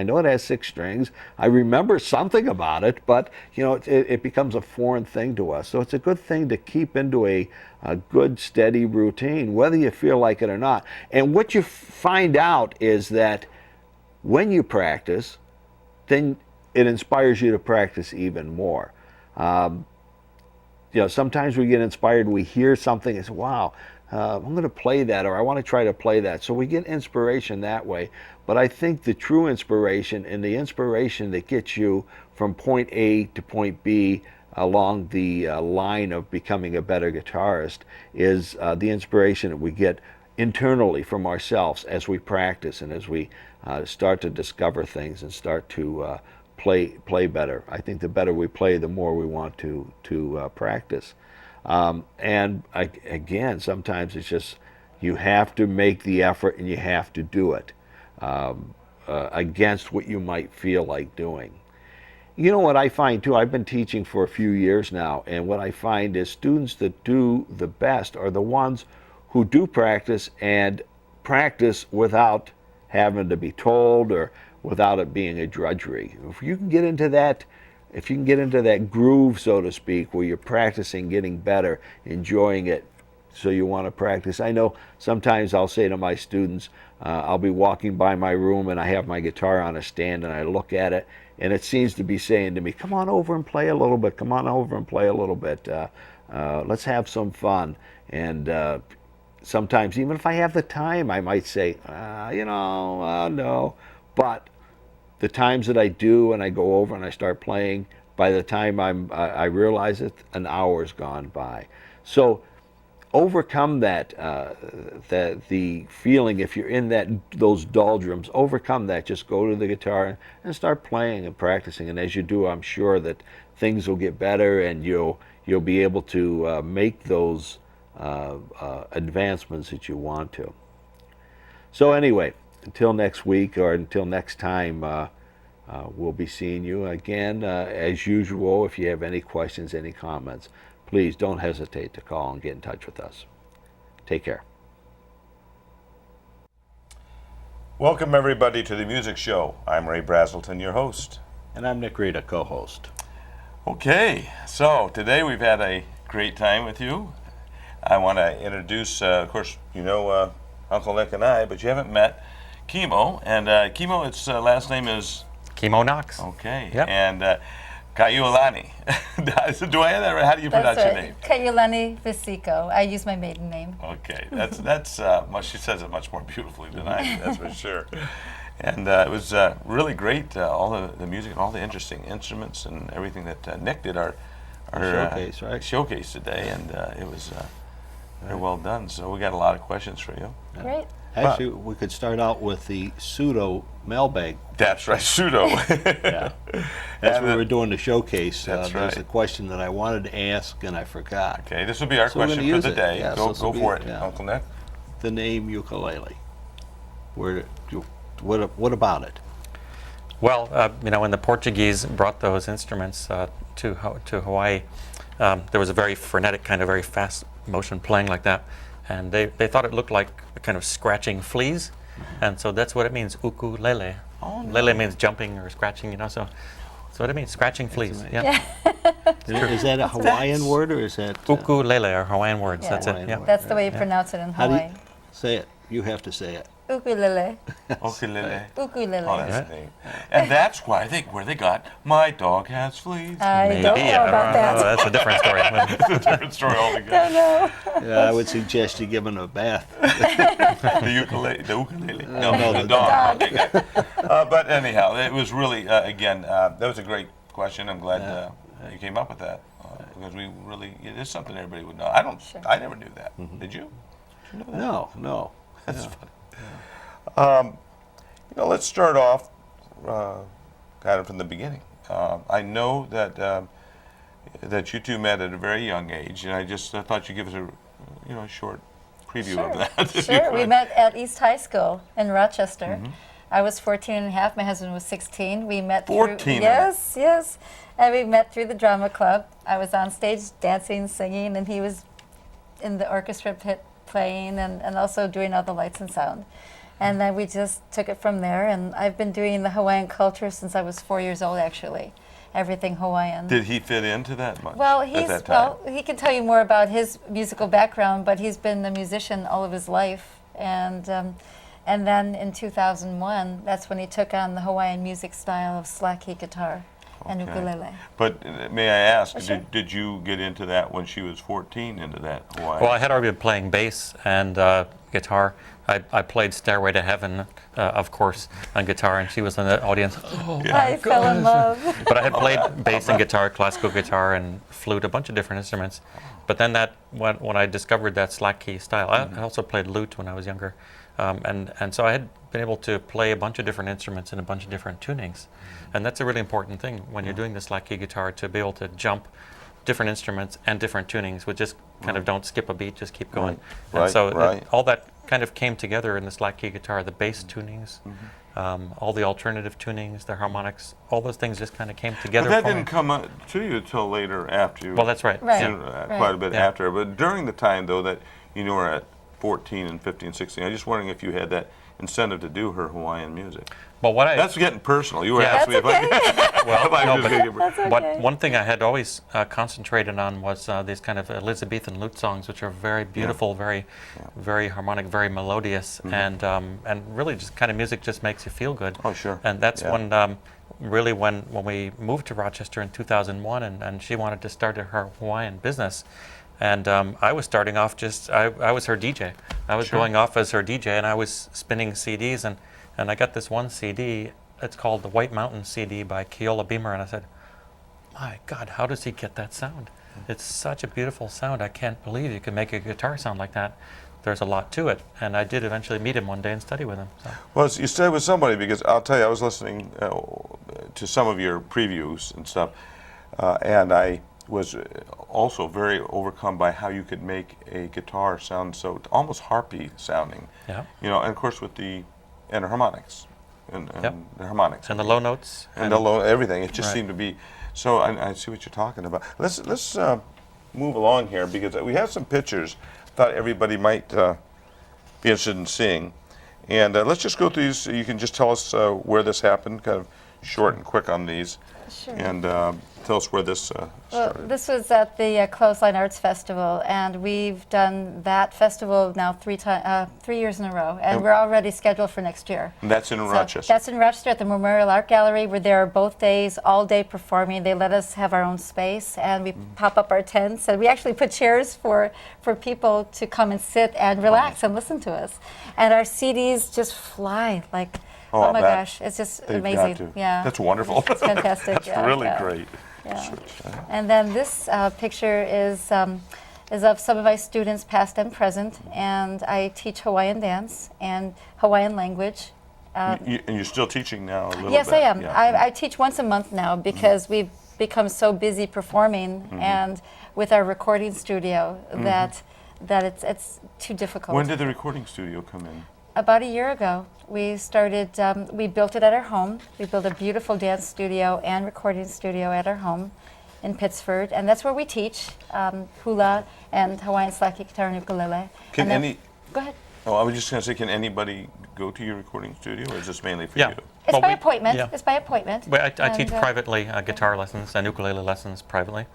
Speaker 2: know it has 6 strings. I remember something about it, but it becomes a foreign thing to us. So it's a good thing to keep into a good, steady routine, whether you feel like it or not. And what you find out is that when you practice, then it inspires you to practice even more. Sometimes we get inspired, we hear something and say, wow, I'm going to play that, or I want to try to play that. So we get inspiration that way. But I think the true inspiration and the inspiration that gets you from point A to point B along the line of becoming a better guitarist is the inspiration that we get internally from ourselves as we practice and as we start to discover things and start to play better. I think the better we play, the more we want to practice. And again, sometimes it's just you have to make the effort and you have to do it against what you might feel like doing. You know what I find too, I've been teaching for a few years now, and what I find is students that do the best are the ones who do practice and practice without having to be told or without it being a drudgery. If you can get into that groove, so to speak, where you're practicing, getting better, enjoying it, so you want to practice. I know sometimes I'll say to my students, I'll be walking by my room and I have my guitar on a stand and I look at it and it seems to be saying to me, come on over and play a little bit, come on over and play a little bit, let's have some fun. And sometimes even if I have the time, I might say, no, but the times that I do and I go over and I start playing, by the time I realize it, an hour's gone by. So overcome that the feeling, if you're in those doldrums, overcome that. Just go to the guitar and start playing and practicing. And as you do, I'm sure that things will get better and you'll be able to make those advancements that you want to. So anyway, until next week or until next time, we'll be seeing you again. As usual, if you have any questions, any comments, please don't hesitate to call and get in touch with us. Take care.
Speaker 1: Welcome everybody to the music show. I'm Ray Braselton, your host.
Speaker 2: And I'm Nick Rita, co-host.
Speaker 1: Okay, so today we've had a great time with you. I want to introduce, of course, Uncle Nick and I, but you haven't met Kimo, and Kimo, its last name is?
Speaker 4: Kimo Knox.
Speaker 1: Okay,
Speaker 4: yep.
Speaker 1: And Ka'iulani. Do I have that right? How do you pronounce your name?
Speaker 3: Ka'iulani Visico. I use my maiden name.
Speaker 1: Okay, that's she says it much more beautifully than I do, that's for sure. And it was really great, all the music and all the interesting instruments and everything that Nick did our
Speaker 2: showcase, right?
Speaker 1: Showcase today, and it was very well done. So we got a lot of questions for you.
Speaker 3: Great.
Speaker 2: Actually, we could start out with the pseudo mailbag.
Speaker 1: That's right, pseudo.
Speaker 2: Yeah. That's when we were doing the showcase.
Speaker 1: That's right.
Speaker 2: There's a question that I wanted to ask and I forgot.
Speaker 1: Okay, this will be our question for the day.
Speaker 2: Yeah,
Speaker 1: go for it,
Speaker 2: yeah.
Speaker 1: Uncle Nick.
Speaker 2: The name ukulele. What about it?
Speaker 4: Well, when the Portuguese brought those instruments to Hawaii, there was a very frenetic kind of very fast motion playing like that, and they thought it looked like a kind of scratching fleas, and so that's what it means, ukulele.
Speaker 1: Oh, no.
Speaker 4: Lele means jumping or scratching, so That's what it means, scratching fleas. Yeah.
Speaker 2: Is that a Hawaiian word or is that?
Speaker 4: Ukulele are Hawaiian words.
Speaker 3: Yeah.
Speaker 4: That's
Speaker 2: Hawaiian
Speaker 4: it. Yeah.
Speaker 2: word.
Speaker 3: That's the way you pronounce it in
Speaker 2: How do
Speaker 3: Hawaii.
Speaker 2: you say it? You have to say it.
Speaker 3: Ukulele.
Speaker 1: Ukulele.
Speaker 3: Ukulele.
Speaker 1: Oh, that's
Speaker 4: Right.
Speaker 1: neat. And that's why I think where they got "My dog has fleas."
Speaker 3: I
Speaker 4: Maybe.
Speaker 3: don't know about
Speaker 4: Oh,
Speaker 3: that.
Speaker 4: that's a different story.
Speaker 1: It's a different story altogether.
Speaker 3: Don't know.
Speaker 2: Yeah, I would suggest you give him a bath.
Speaker 1: The ukulele. No, the dog. But anyhow, it was really again. That was a great question. I'm glad you came up with that because it is something everybody would know. I never knew that. Did you? Did you know that?
Speaker 2: No.
Speaker 1: That's funny. Let's start off kind of from the beginning. I know that you two met at a very young age, and I thought you'd give us a short preview of that.
Speaker 3: Sure. We met at East High School in Rochester. I was 14 and a half. My husband was 16. We met
Speaker 1: 14.
Speaker 3: Yes. And we met through the drama club. I was on stage dancing, singing, and he was in the orchestra pit playing and also doing all the lights and sound. And then we just took it from there. And I've been doing the Hawaiian culture since I was 4 years old, actually. Everything Hawaiian.
Speaker 1: Did he fit into that much?
Speaker 3: Well,
Speaker 1: at that time?
Speaker 3: he can tell you more about his musical background, but he's been a musician all of his life. And then in 2001, that's when he took on the Hawaiian music style of slack key guitar and ukulele.
Speaker 1: But may I ask,
Speaker 3: Sure.
Speaker 1: did you get into that when she was 14, into that Hawaiian?
Speaker 4: Well, I had already been playing bass and guitar. I played Stairway to Heaven, of course, on guitar, and she was in the audience. Oh,
Speaker 3: I fell in love.
Speaker 4: But I had played bass and guitar, classical guitar, and flute, a bunch of different instruments. But then when I discovered that slack key style, I also played lute when I was younger. And so I had been able to play a bunch of different instruments in a bunch of different tunings. And that's a really important thing when you're doing the slack key guitar, to be able to jump different instruments and different tunings, which just kind of don't skip a beat, just keep going. And so all that kind of came together in the slack key guitar, the bass tunings, all the alternative tunings, the harmonics, all those things just kind of came together.
Speaker 1: But that didn't come to you until later after you.
Speaker 4: Well, that's right.
Speaker 1: Quite a bit
Speaker 4: Yeah.
Speaker 1: after. But during the time, though, that you were at 14 and 15, 16, I'm just wondering if you had that incentive to do her Hawaiian music.
Speaker 4: Well,
Speaker 1: That's getting personal. You were
Speaker 4: Yeah.
Speaker 1: asking me if
Speaker 3: That's okay.
Speaker 4: But one thing I had always concentrated on was these kind of Elizabethan lute songs, which are very beautiful, very harmonic, very melodious, and really just kind of music just makes you feel good.
Speaker 1: Oh, sure.
Speaker 4: And that's when really when we moved to Rochester in 2001, and she wanted to start her Hawaiian business. And I was starting off I was her DJ. I was going off as her DJ, and I was spinning CDs, and I got this one CD. It's called the White Mountain CD by Keola Beamer, and I said, my God, how does he get that sound? It's such a beautiful sound. I can't believe you can make a guitar sound like that. There's a lot to it. And I did eventually meet him one day and study with him. So.
Speaker 1: Well, you stayed with somebody, because I'll tell you, I was listening to some of your previews and stuff, and I was also very overcome by how you could make a guitar sound so almost harpy sounding.
Speaker 4: Yeah.
Speaker 1: And of course with the harmonics and the harmonics
Speaker 4: And the low notes.
Speaker 1: and the low everything. It just seemed to be so. I see what you're talking about. Let's move along here, because we have some pictures. Thought everybody might be interested in seeing, and let's just go through these. You can just tell us where this happened, kind of short and quick on these.
Speaker 3: Sure.
Speaker 1: And tell us where this
Speaker 3: Well,
Speaker 1: started.
Speaker 3: this was at the Clothesline Arts Festival, and we've done that festival now 3 years in a row, and we're already scheduled for next year.
Speaker 1: And that's in
Speaker 3: So
Speaker 1: Rochester.
Speaker 3: That's in Rochester at the Memorial Art Gallery. We're there both days, all day performing. They let us have our own space, and we pop up our tents, and we actually put chairs for people to come and sit and relax and listen to us. And our CDs just fly like. Oh my gosh, it's just
Speaker 1: They've
Speaker 3: amazing.
Speaker 1: got to.
Speaker 3: Yeah.
Speaker 1: That's wonderful.
Speaker 3: It's fantastic.
Speaker 1: That's really great.
Speaker 3: Yeah. And then this picture is of some of my students, past and present, and I teach Hawaiian dance and Hawaiian language.
Speaker 1: And you're still teaching now a little
Speaker 3: Yes,
Speaker 1: bit.
Speaker 3: I am.
Speaker 1: Yeah.
Speaker 3: I teach once a month now because we've become so busy performing and with our recording studio that it's too difficult.
Speaker 1: When did the recording studio come in?
Speaker 3: About a year ago, we started, we built it at our home. We built a beautiful dance studio and recording studio at our home in Pittsford, and that's where we teach hula and Hawaiian slack guitar and ukulele.
Speaker 1: Can
Speaker 3: And then-
Speaker 1: any
Speaker 3: Go ahead.
Speaker 1: Oh, I was just going to say, can anybody go to your recording studio, or is this mainly for
Speaker 4: Yeah.
Speaker 1: you?
Speaker 3: It's
Speaker 4: Well,
Speaker 3: by
Speaker 4: we-
Speaker 3: appointment.
Speaker 4: yeah.
Speaker 3: It's by appointment.
Speaker 4: Well, I teach
Speaker 3: And,
Speaker 4: privately guitar lessons and ukulele lessons privately,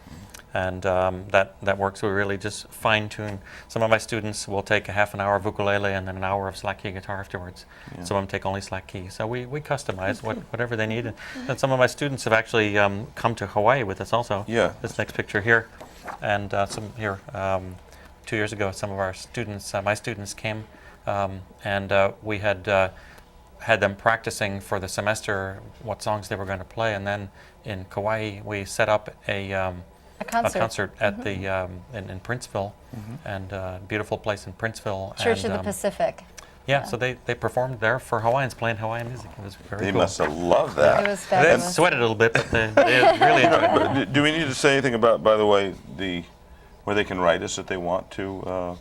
Speaker 4: and that works. We really just fine tune. Some of my students will take a half an hour of ukulele and then an hour of slack key guitar afterwards.
Speaker 1: Yeah.
Speaker 4: Some of them take only slack key. So we customize whatever they need. And some of my students have actually come to Hawaii with us also.
Speaker 1: Yeah.
Speaker 4: This next picture here, and some here 2 years ago. Some of our students, my students, came, and we had them practicing for the semester what songs they were going to play, and then in Kauai we set up a concert at the in Princeville, and beautiful place in Princeville.
Speaker 3: Church
Speaker 4: and,
Speaker 3: of the Pacific.
Speaker 4: Yeah, so they performed there for Hawaiians, playing Hawaiian music. It was very
Speaker 1: They
Speaker 4: cool.
Speaker 1: must have loved
Speaker 3: It
Speaker 1: that.
Speaker 3: was
Speaker 4: They
Speaker 3: fabulous.
Speaker 4: sweated a little bit, but they really enjoyed it.
Speaker 1: But do we need to say anything about, by the way, where they can write us if they want to? Or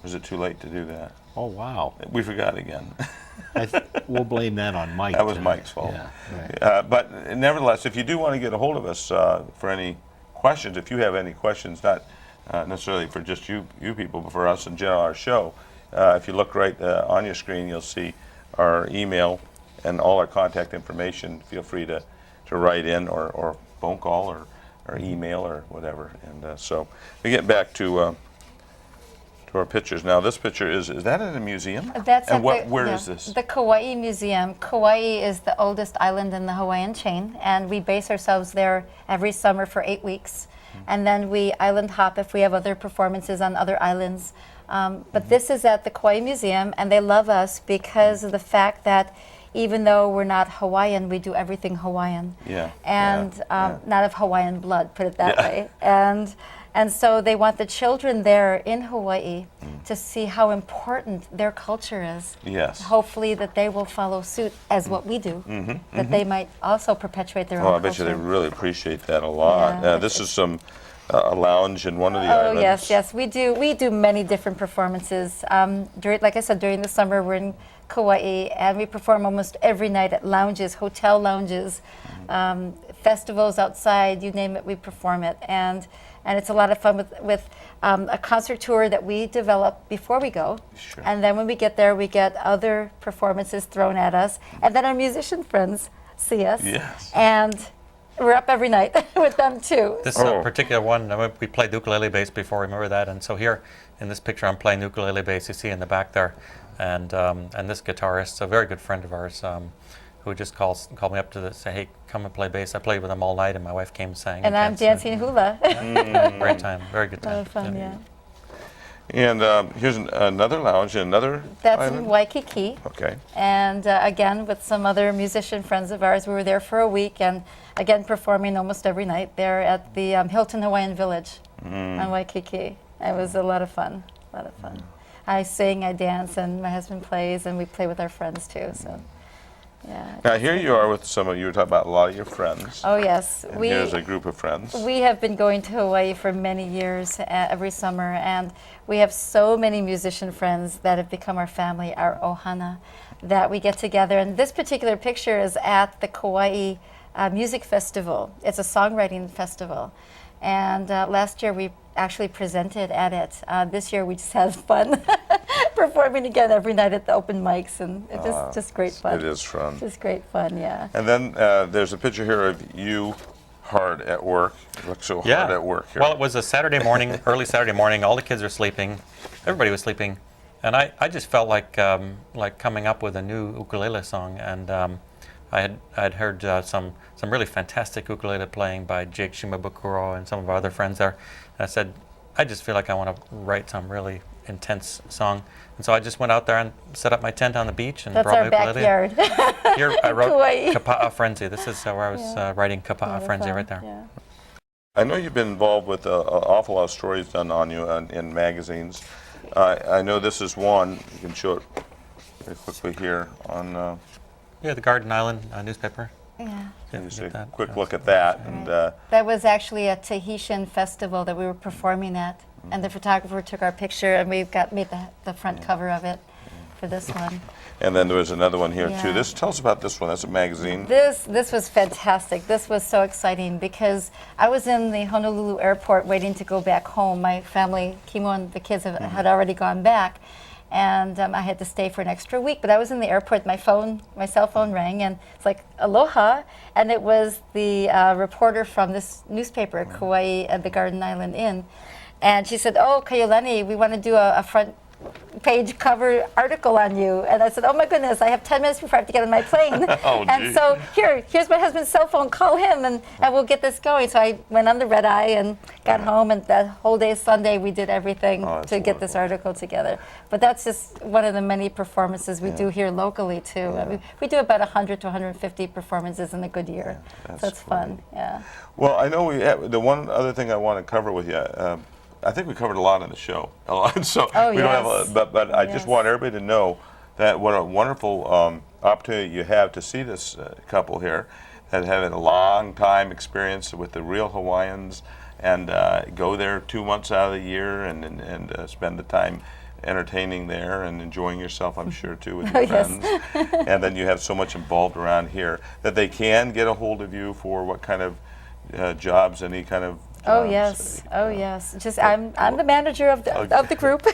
Speaker 1: is it too late to do that?
Speaker 2: Oh, wow.
Speaker 1: We forgot again.
Speaker 2: We'll blame that on Mike.
Speaker 1: That was Mike's fault.
Speaker 2: Yeah, right.
Speaker 1: But nevertheless, if you do want to get a hold of us for any questions, if you have any questions, not necessarily for just you people, but for us in general, our show, if you look right on your screen, you'll see our email and all our contact information. Feel free to write in or phone call or email or whatever. And so we get back to our pictures. Now this picture is that in a museum?
Speaker 3: That's
Speaker 1: and
Speaker 3: at
Speaker 1: where
Speaker 3: yeah,
Speaker 1: is this?
Speaker 3: The Kauai Museum. Kauai is the oldest island in the Hawaiian chain, and we base ourselves there every summer for 8 weeks. And then we island hop if we have other performances on other islands. But this is at the Kauai Museum, and they love us because of the fact that even though we're not Hawaiian, we do everything Hawaiian.
Speaker 1: Yeah,
Speaker 3: And
Speaker 1: yeah.
Speaker 3: not of Hawaiian blood, put it that way. And so they want the children there in Hawaii to see how important their culture is.
Speaker 1: Yes.
Speaker 3: Hopefully that they will follow suit as what we do, that they might also perpetuate their
Speaker 1: Oh,
Speaker 3: own
Speaker 1: I bet you
Speaker 3: culture.
Speaker 1: they really appreciate that a lot.
Speaker 3: Yeah.
Speaker 1: This is a lounge in one of the
Speaker 3: Oh
Speaker 1: islands.
Speaker 3: yes, we do many different performances. Like I said, during the summer we're in Kauai, and we perform almost every night at lounges, hotel lounges, festivals outside. You name it, we perform it, and it's a lot of fun with a concert tour that we develop before we go,
Speaker 1: Sure.
Speaker 3: and then when we get there, we get other performances thrown at us, and then our musician friends see us,
Speaker 1: Yes.
Speaker 3: and we're up every night with them too.
Speaker 4: This
Speaker 1: Oh.
Speaker 4: particular one, we played the ukulele bass before, remember that? And so here in this picture, I'm playing the ukulele bass, you see in the back there. And this guitarist, a very good friend of ours, who just called me up to say, hey, come and play bass. I played with him all night, and my wife came and sang.
Speaker 3: And I'm dancing hula.
Speaker 4: Great time, very good
Speaker 3: A lot
Speaker 4: time.
Speaker 3: of fun, yeah.
Speaker 1: And here's another lounge in another
Speaker 3: That's
Speaker 1: island.
Speaker 3: in Waikiki.
Speaker 1: Okay.
Speaker 3: And again, with some other musician friends of ours, we were there for a week, and again, performing almost every night there at the Hilton Hawaiian Village on Waikiki. It was a lot of fun, a lot of fun. I sing, I dance, and my husband plays, and we play with our friends too, so, yeah.
Speaker 1: Now here you are with you were talking about a lot of your friends.
Speaker 3: Oh yes,
Speaker 1: And here's a group of friends.
Speaker 3: We have been going to Hawaii for many years, every summer, and we have so many musician friends that have become our family, our ohana, that we get together. And this particular picture is at the Kauai Music Festival. It's a songwriting festival. And last year we actually presented at it. This year we just had fun performing again every night at the open mics, and it's just great fun.
Speaker 1: It is fun.
Speaker 3: Just great fun, yeah.
Speaker 1: And then there's a picture here of you hard at work. You look so hard at work here.
Speaker 4: Well, it was a Saturday morning, early Saturday morning. All the kids are sleeping. Everybody was sleeping. And I just felt like coming up with a new ukulele song. And I'd heard some really fantastic ukulele playing by Jake Shimabukuro and some of our other friends there. And I said, I just feel like I want to write some really intense song. And so I just went out there and set up my tent on the beach and
Speaker 3: That's
Speaker 4: brought
Speaker 3: our
Speaker 4: my ukulele.
Speaker 3: backyard.
Speaker 4: Here I wrote
Speaker 3: Kauai.
Speaker 4: Kapa'a Frenzy. This is where I was writing Kapa'a Frenzy right there.
Speaker 3: Yeah.
Speaker 1: I know you've been involved with an awful lot of stories done on you in magazines. I know this is one. You can show it very quickly here on.
Speaker 4: Yeah, the Garden Island newspaper.
Speaker 3: Yeah.
Speaker 1: Just
Speaker 4: Get
Speaker 1: a
Speaker 4: that.
Speaker 1: quick look at that, and
Speaker 3: That was actually a Tahitian festival that we were performing at, and the photographer took our picture, and we made the front cover of it for this one.
Speaker 1: and then there was another one here too.
Speaker 3: Yeah.
Speaker 1: Tell us about this one. That's a magazine.
Speaker 3: This was fantastic. This was so exciting because I was in the Honolulu airport waiting to go back home. My family, Kimo and the kids, had already gone back. and I had to stay for an extra week. But I was in the airport. My cell phone rang, and it's like, aloha, and it was the reporter from this newspaper at Kauai at the Garden Island Inn, and she said, "Oh, Ka'iulani, we want to do a front page cover article on you." And I said, "Oh my goodness, I have 10 minutes before I have to get on my plane." And so here's my husband's cell phone, call him and we'll get this going. So I went on the red eye and got home, and that whole day Sunday we did everything to get this article together. But that's just one of the many performances we do here locally too. I mean, we do about 100 to 150 performances in a good year. So it's fun,
Speaker 1: Well, I know we have, the one other thing I want to cover with you, I think we covered a lot on the show, so we don't have. But I just want everybody to know that what a wonderful opportunity you have to see this couple here that have a long time experience with the real Hawaiians, and go there 2 months out of the year and spend the time entertaining there and enjoying yourself, I'm sure, too, with your friends. And then you have so much involved around here that they can get a hold of you for what kind of jobs, any kind of.
Speaker 3: Oh yes. Just I'm the manager of the group.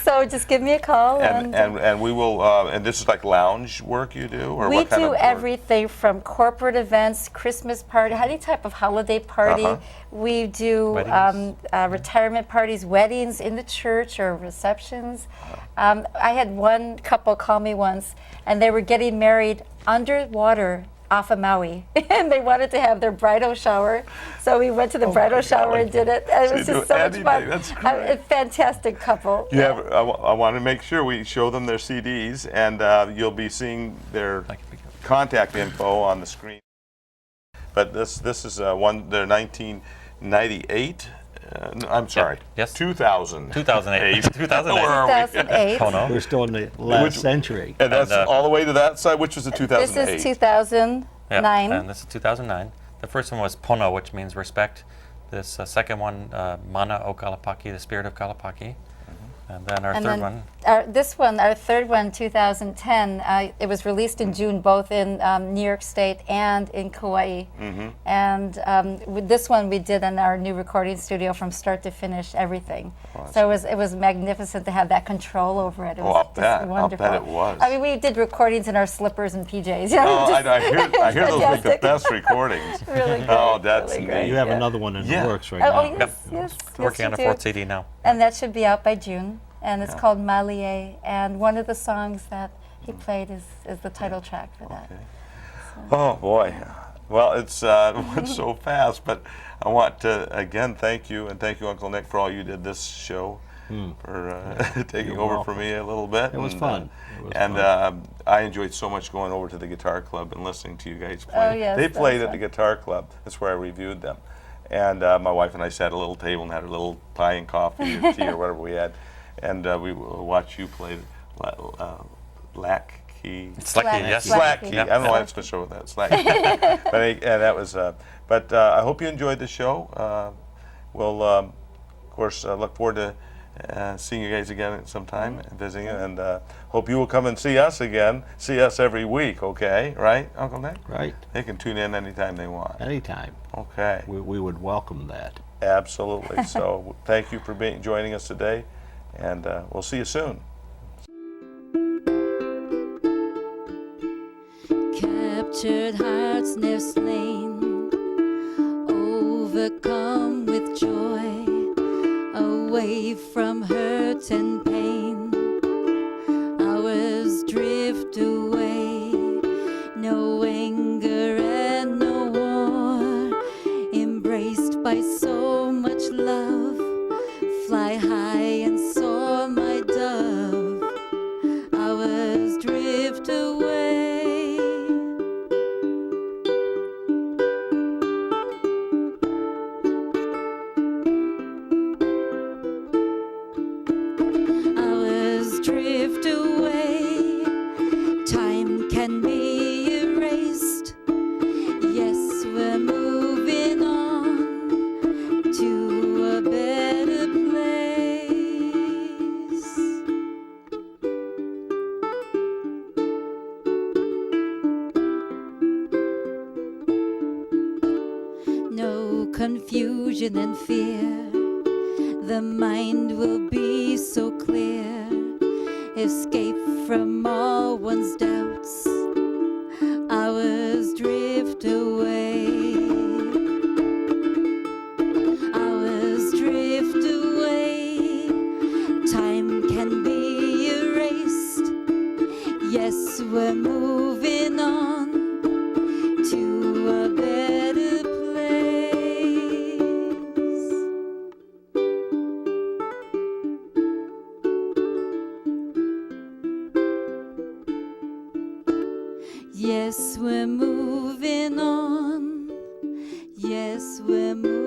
Speaker 3: So just give me a call,
Speaker 1: and we will. And this is like lounge work you do, or
Speaker 3: we
Speaker 1: what kind
Speaker 3: do
Speaker 1: of
Speaker 3: everything from corporate events, Christmas party, any type of holiday party. We do retirement parties, weddings in the church, or receptions. I had one couple call me once, and they were getting married underwater off of Maui, and they wanted to have their bridal shower, so we went to the bridal shower and did it. And it was just so much fun.
Speaker 1: That's great.
Speaker 3: A fantastic couple.
Speaker 1: You have. I want to make sure we show them their CDs, and you'll be seeing their contact info on the screen. But this is one. They're 1998. I'm sorry.
Speaker 5: Yes.
Speaker 1: 2000.
Speaker 5: 2008. 2008.
Speaker 1: Where are we?
Speaker 3: 2008.
Speaker 5: Pono.
Speaker 2: We're still in the last century.
Speaker 1: And that's all the way to that side, which was the 2008.
Speaker 3: This is 2009.
Speaker 5: Yeah, and this is 2009. The first one was Pono, which means respect. This second one, Mana o Kalapaki, the spirit of Kalapaki. And then our third one.
Speaker 3: Our third one, 2010, it was released in June, both in New York State and in Kauai. And with this one we did in our new recording studio from start to finish, everything. So it was magnificent to have that control over it. It was just wonderful.
Speaker 1: I'll bet it was.
Speaker 3: I mean, we did recordings in our slippers and PJs. You know,
Speaker 1: I hear those make the best recordings.
Speaker 3: Really great.
Speaker 1: Oh, that's
Speaker 3: really great.
Speaker 2: You have another one in the works right now.
Speaker 3: Oh, yes.
Speaker 5: Working on a fourth CD now.
Speaker 3: And that should be out by June. And it's called Malie. And one of the songs that he played is the title track for that. So.
Speaker 1: Oh, boy. Well, it's went so fast, but I want to, again, thank you, and thank you, Uncle Nick, for all you did this show, for taking over for me a little bit.
Speaker 2: It was fun.
Speaker 1: I enjoyed so much going over to the Guitar Club and listening to you guys play.
Speaker 3: Oh, yes,
Speaker 1: they played at the Guitar Club. That's where I reviewed them. And my wife and I sat at a little table and had a little pie and coffee or tea or whatever we had. And we watched you play Slack Key.
Speaker 5: Slack Key, yes.
Speaker 1: Slack Key.
Speaker 5: Yep.
Speaker 1: I don't know why I'm supposed to show that. Slack Key. And that was. But I hope you enjoyed the show. We'll, of course, look forward to seeing you guys again at some time, visiting, and hope you will come and see us again. See us every week, okay? Right, Uncle Nick?
Speaker 2: Right.
Speaker 1: They can tune in anytime they want.
Speaker 2: Anytime.
Speaker 1: Okay.
Speaker 2: We would welcome that.
Speaker 1: Absolutely. So thank you for joining us today. And we'll see you soon.
Speaker 3: Captured hearts ne'er slain, overcome with joy, away from hurt and pain. Hours drift away, no anger and no war, embraced by so much love. Fly high and soar, my dove. Hours drift away. Hours drift away. Time can be erased. Yes, we're moving on to a better place. No confusion and fear, the mind will be so clear. escape from all one's doubts. Hours drift away. Hours drift away. Time can be erased. Yes, we're moving on to a better place. Yes, we're moving on. Yes, we're moving on.